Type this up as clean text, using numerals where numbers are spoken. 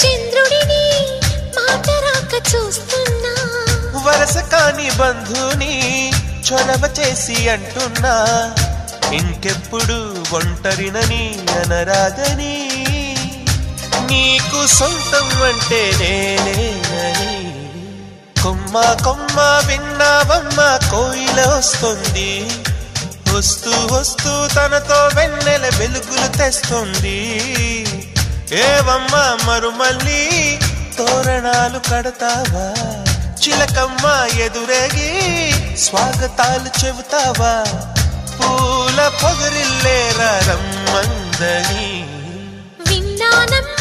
చంద్రుడిని మాటరాక చూస్తున్నా వరస కాని బంధుని చొరవ చేసి అంటున్నా ఇంకెప్పుడు ఒంటరినని అనరాదని నీకు సొంతం అంటే నేనేనని కొమ్మ కొమ్మ విన్నావమ్మ కోయిల వస్తుంది వస్తూ వస్తూ తనతో వెన్నెల వెలుగులు తెస్తుంది ఏవమ్మ మరుమల్లి తోరణాలు కడతావా చిలకమ్మ ఎదురేగి స్వాగతాలు చెబుతావా పూల పొగరిల్లేరా రమ్మందని విన్నానమ్మ